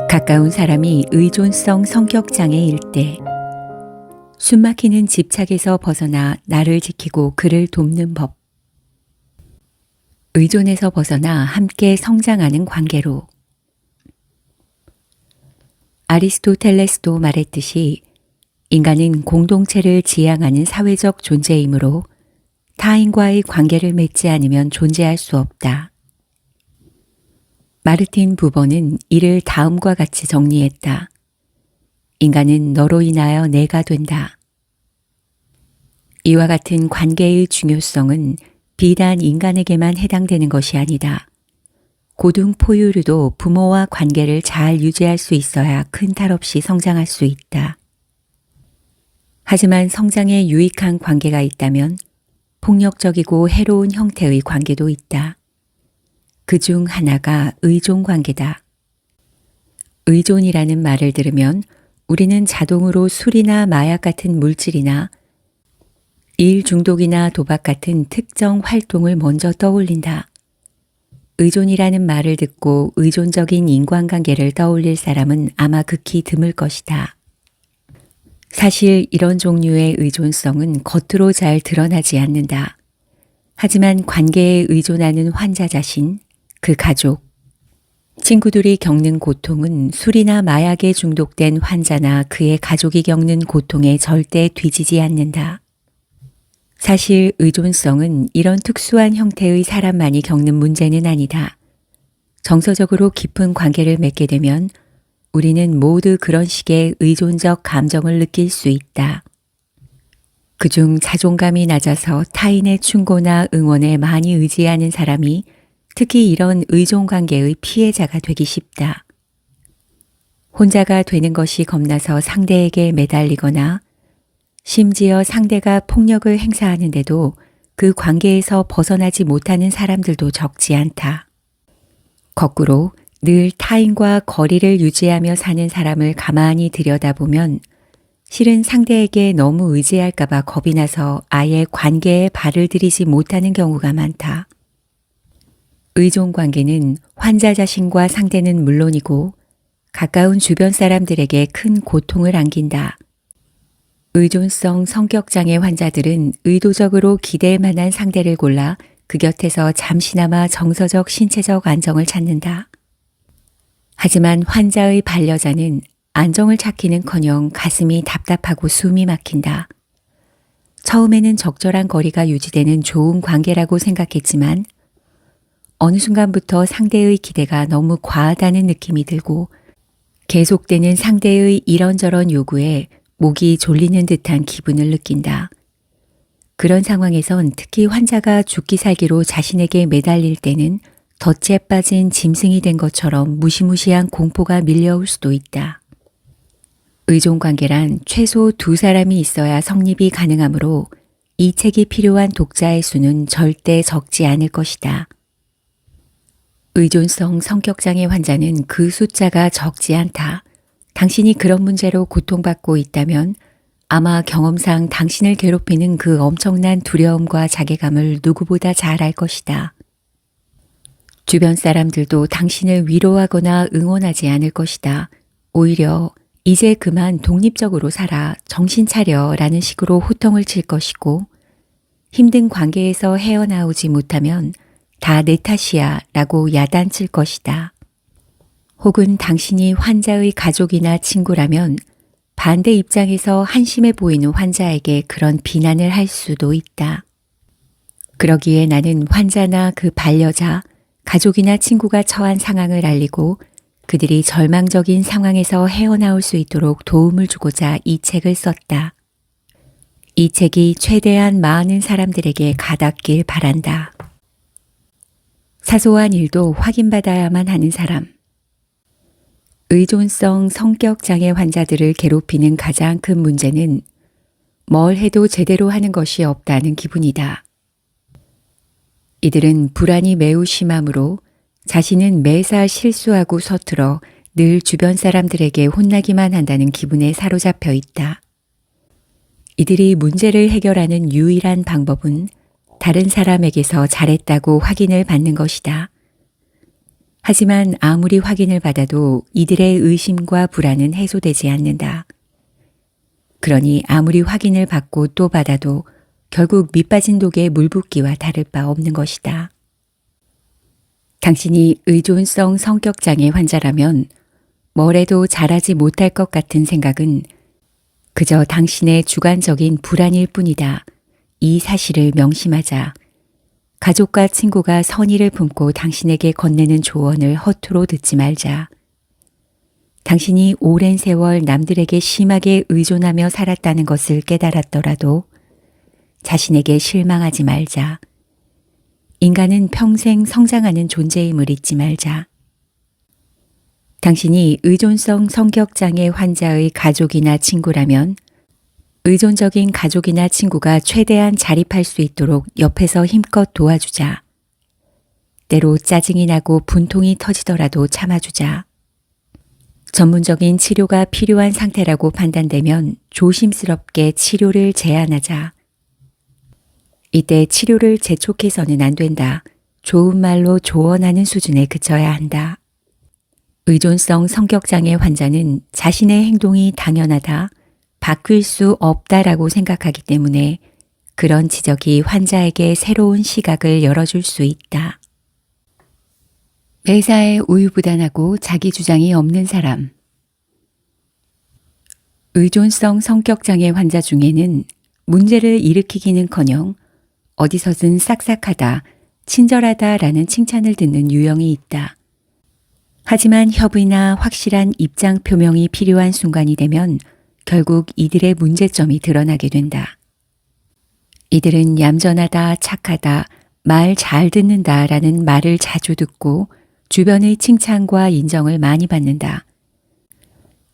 가까운 사람이 의존성 성격장애일 때, 숨막히는 집착에서 벗어나 나를 지키고 그를 돕는 법. 의존에서 벗어나 함께 성장하는 관계로. 아리스토텔레스도 말했듯이 인간은 공동체를 지향하는 사회적 존재이므로 타인과의 관계를 맺지 않으면 존재할 수 없다. 마르틴 부버는 이를 다음과 같이 정리했다. 인간은 너로 인하여 내가 된다. 이와 같은 관계의 중요성은 비단 인간에게만 해당되는 것이 아니다. 고등 포유류도 부모와 관계를 잘 유지할 수 있어야 큰 탈 없이 성장할 수 있다. 하지만 성장에 유익한 관계가 있다면 폭력적이고 해로운 형태의 관계도 있다. 그 중 하나가 의존 관계다. 의존이라는 말을 들으면 우리는 자동으로 술이나 마약 같은 물질이나 일 중독이나 도박 같은 특정 활동을 먼저 떠올린다. 의존이라는 말을 듣고 의존적인 인간관계를 떠올릴 사람은 아마 극히 드물 것이다. 사실 이런 종류의 의존성은 겉으로 잘 드러나지 않는다. 하지만 관계에 의존하는 환자 자신, 그 가족, 친구들이 겪는 고통은 술이나 마약에 중독된 환자나 그의 가족이 겪는 고통에 절대 뒤지지 않는다. 사실 의존성은 이런 특수한 형태의 사람만이 겪는 문제는 아니다. 정서적으로 깊은 관계를 맺게 되면 우리는 모두 그런 식의 의존적 감정을 느낄 수 있다. 그중 자존감이 낮아서 타인의 충고나 응원에 많이 의지하는 사람이 특히 이런 의존 관계의 피해자가 되기 쉽다. 혼자가 되는 것이 겁나서 상대에게 매달리거나 심지어 상대가 폭력을 행사하는데도 그 관계에서 벗어나지 못하는 사람들도 적지 않다. 거꾸로 늘 타인과 거리를 유지하며 사는 사람을 가만히 들여다보면 실은 상대에게 너무 의지할까봐 겁이 나서 아예 관계에 발을 들이지 못하는 경우가 많다. 의존 관계는 환자 자신과 상대는 물론이고 가까운 주변 사람들에게 큰 고통을 안긴다. 의존성 성격장애 환자들은 의도적으로 기댈 만한 상대를 골라 그 곁에서 잠시나마 정서적 신체적 안정을 찾는다. 하지만 환자의 반려자는 안정을 찾기는커녕 가슴이 답답하고 숨이 막힌다. 처음에는 적절한 거리가 유지되는 좋은 관계라고 생각했지만 어느 순간부터 상대의 기대가 너무 과하다는 느낌이 들고 계속되는 상대의 이런저런 요구에 목이 졸리는 듯한 기분을 느낀다. 그런 상황에선 특히 환자가 죽기 살기로 자신에게 매달릴 때는 덫에 빠진 짐승이 된 것처럼 무시무시한 공포가 밀려올 수도 있다. 의존 관계란 최소 두 사람이 있어야 성립이 가능하므로 이 책이 필요한 독자의 수는 절대 적지 않을 것이다. 의존성 성격장애 환자는 그 숫자가 적지 않다. 당신이 그런 문제로 고통받고 있다면 아마 경험상 당신을 괴롭히는 그 엄청난 두려움과 자괴감을 누구보다 잘 알 것이다. 주변 사람들도 당신을 위로하거나 응원하지 않을 것이다. 오히려 이제 그만 독립적으로 살아, 정신 차려 라는 식으로 호통을 칠 것이고 힘든 관계에서 헤어나오지 못하면 다 내 탓이야 라고 야단칠 것이다. 혹은 당신이 환자의 가족이나 친구라면 반대 입장에서 한심해 보이는 환자에게 그런 비난을 할 수도 있다. 그러기에 나는 환자나 그 반려자, 가족이나 친구가 처한 상황을 알리고 그들이 절망적인 상황에서 헤어나올 수 있도록 도움을 주고자 이 책을 썼다. 이 책이 최대한 많은 사람들에게 가닿길 바란다. 사소한 일도 확인받아야만 하는 사람. 의존성 성격장애 환자들을 괴롭히는 가장 큰 문제는 뭘 해도 제대로 하는 것이 없다는 기분이다. 이들은 불안이 매우 심하므로 자신은 매사 실수하고 서툴어 늘 주변 사람들에게 혼나기만 한다는 기분에 사로잡혀 있다. 이들이 문제를 해결하는 유일한 방법은 다른 사람에게서 잘했다고 확인을 받는 것이다. 하지만 아무리 확인을 받아도 이들의 의심과 불안은 해소되지 않는다. 그러니 아무리 확인을 받고 또 받아도 결국 밑빠진 독에 물 붓기와 다를 바 없는 것이다. 당신이 의존성 성격장애 환자라면 뭘 해도 잘하지 못할 것 같은 생각은 그저 당신의 주관적인 불안일 뿐이다. 이 사실을 명심하자. 가족과 친구가 선의를 품고 당신에게 건네는 조언을 허투루 듣지 말자. 당신이 오랜 세월 남들에게 심하게 의존하며 살았다는 것을 깨달았더라도 자신에게 실망하지 말자. 인간은 평생 성장하는 존재임을 잊지 말자. 당신이 의존성 성격장애 환자의 가족이나 친구라면 의존적인 가족이나 친구가 최대한 자립할 수 있도록 옆에서 힘껏 도와주자. 때로 짜증이 나고 분통이 터지더라도 참아주자. 전문적인 치료가 필요한 상태라고 판단되면 조심스럽게 치료를 제안하자. 이때 치료를 재촉해서는 안 된다. 좋은 말로 조언하는 수준에 그쳐야 한다. 의존성 성격장애 환자는 자신의 행동이 당연하다, 바뀔 수 없다라고 생각하기 때문에 그런 지적이 환자에게 새로운 시각을 열어줄 수 있다. 매사에 우유부단하고 자기 주장이 없는 사람. 의존성 성격장애 환자 중에는 문제를 일으키기는커녕 어디서든 싹싹하다, 친절하다라는 칭찬을 듣는 유형이 있다. 하지만 협의나 확실한 입장 표명이 필요한 순간이 되면 결국 이들의 문제점이 드러나게 된다. 이들은 얌전하다, 착하다, 말 잘 듣는다라는 말을 자주 듣고 주변의 칭찬과 인정을 많이 받는다.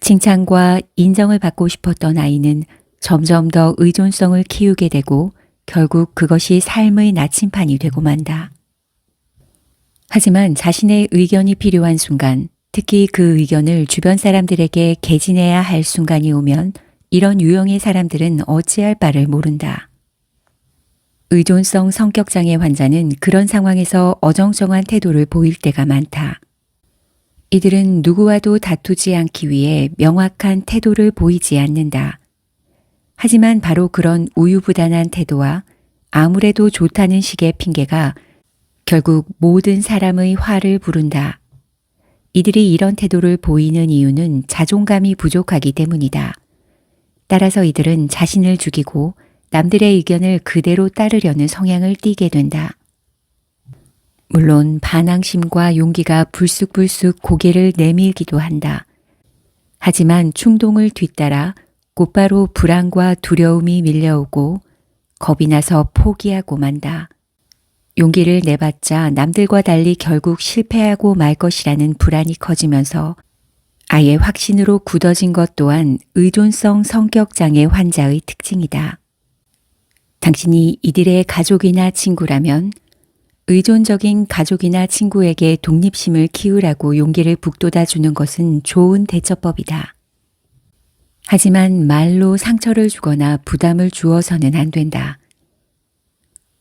칭찬과 인정을 받고 싶었던 아이는 점점 더 의존성을 키우게 되고 결국 그것이 삶의 나침판이 되고 만다. 하지만 자신의 의견이 필요한 순간, 특히 그 의견을 주변 사람들에게 개진해야 할 순간이 오면 이런 유형의 사람들은 어찌할 바를 모른다. 의존성 성격장애 환자는 그런 상황에서 어정쩡한 태도를 보일 때가 많다. 이들은 누구와도 다투지 않기 위해 명확한 태도를 보이지 않는다. 하지만 바로 그런 우유부단한 태도와 아무래도 좋다는 식의 핑계가 결국 모든 사람의 화를 부른다. 이들이 이런 태도를 보이는 이유는 자존감이 부족하기 때문이다. 따라서 이들은 자신을 죽이고 남들의 의견을 그대로 따르려는 성향을 띠게 된다. 물론 반항심과 용기가 불쑥불쑥 고개를 내밀기도 한다. 하지만 충동을 뒤따라 곧바로 불안과 두려움이 밀려오고 겁이 나서 포기하고 만다. 용기를 내봤자 남들과 달리 결국 실패하고 말 것이라는 불안이 커지면서 아예 확신으로 굳어진 것 또한 의존성 성격장애 환자의 특징이다. 당신이 이들의 가족이나 친구라면 의존적인 가족이나 친구에게 독립심을 키우라고 용기를 북돋아 주는 것은 좋은 대처법이다. 하지만 말로 상처를 주거나 부담을 주어서는 안 된다.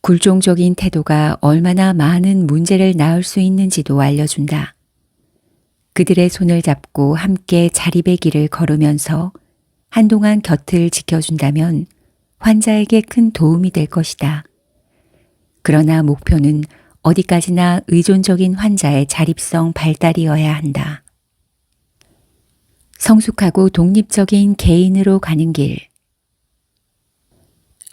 굴종적인 태도가 얼마나 많은 문제를 낳을 수 있는지도 알려준다. 그들의 손을 잡고 함께 자립의 길을 걸으면서 한동안 곁을 지켜준다면 환자에게 큰 도움이 될 것이다. 그러나 목표는 어디까지나 의존적인 환자의 자립성 발달이어야 한다. 성숙하고 독립적인 개인으로 가는 길.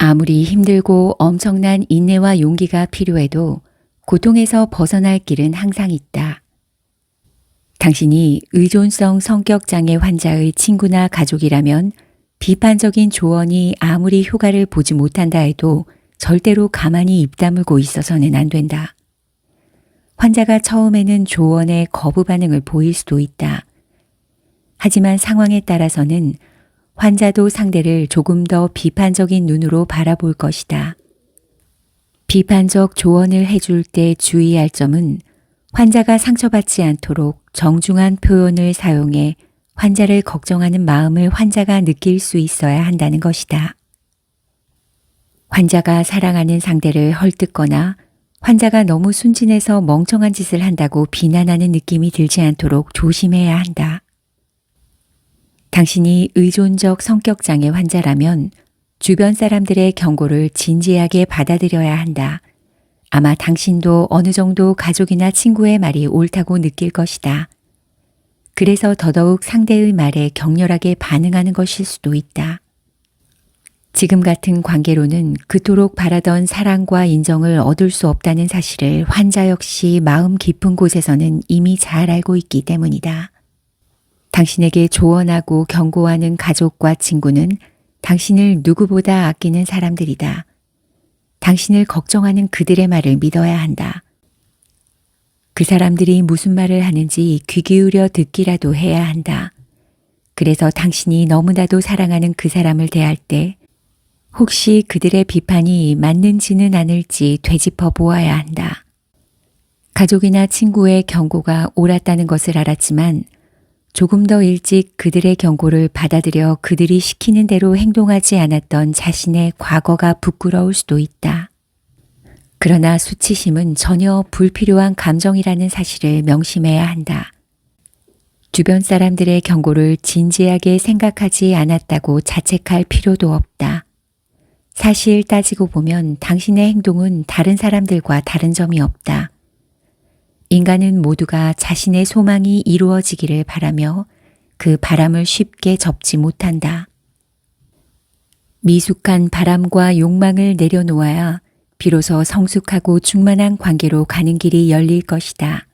아무리 힘들고 엄청난 인내와 용기가 필요해도 고통에서 벗어날 길은 항상 있다. 당신이 의존성 성격장애 환자의 친구나 가족이라면 비판적인 조언이 아무리 효과를 보지 못한다 해도 절대로 가만히 입 다물고 있어서는 안 된다. 환자가 처음에는 조언에 거부 반응을 보일 수도 있다. 하지만 상황에 따라서는 환자도 상대를 조금 더 비판적인 눈으로 바라볼 것이다. 비판적 조언을 해줄 때 주의할 점은 환자가 상처받지 않도록 정중한 표현을 사용해 환자를 걱정하는 마음을 환자가 느낄 수 있어야 한다는 것이다. 환자가 사랑하는 상대를 헐뜯거나 환자가 너무 순진해서 멍청한 짓을 한다고 비난하는 느낌이 들지 않도록 조심해야 한다. 당신이 의존적 성격장애 환자라면 주변 사람들의 경고를 진지하게 받아들여야 한다. 아마 당신도 어느 정도 가족이나 친구의 말이 옳다고 느낄 것이다. 그래서 더더욱 상대의 말에 격렬하게 반응하는 것일 수도 있다. 지금 같은 관계로는 그토록 바라던 사랑과 인정을 얻을 수 없다는 사실을 환자 역시 마음 깊은 곳에서는 이미 잘 알고 있기 때문이다. 당신에게 조언하고 경고하는 가족과 친구는 당신을 누구보다 아끼는 사람들이다. 당신을 걱정하는 그들의 말을 믿어야 한다. 그 사람들이 무슨 말을 하는지 귀 기울여 듣기라도 해야 한다. 그래서 당신이 너무나도 사랑하는 그 사람을 대할 때 혹시 그들의 비판이 맞는지는 않을지 되짚어 보아야 한다. 가족이나 친구의 경고가 옳았다는 것을 알았지만 조금 더 일찍 그들의 경고를 받아들여 그들이 시키는 대로 행동하지 않았던 자신의 과거가 부끄러울 수도 있다. 그러나 수치심은 전혀 불필요한 감정이라는 사실을 명심해야 한다. 주변 사람들의 경고를 진지하게 생각하지 않았다고 자책할 필요도 없다. 사실 따지고 보면 당신의 행동은 다른 사람들과 다른 점이 없다. 인간은 모두가 자신의 소망이 이루어지기를 바라며 그 바람을 쉽게 접지 못한다. 미숙한 바람과 욕망을 내려놓아야 비로소 성숙하고 충만한 관계로 가는 길이 열릴 것이다.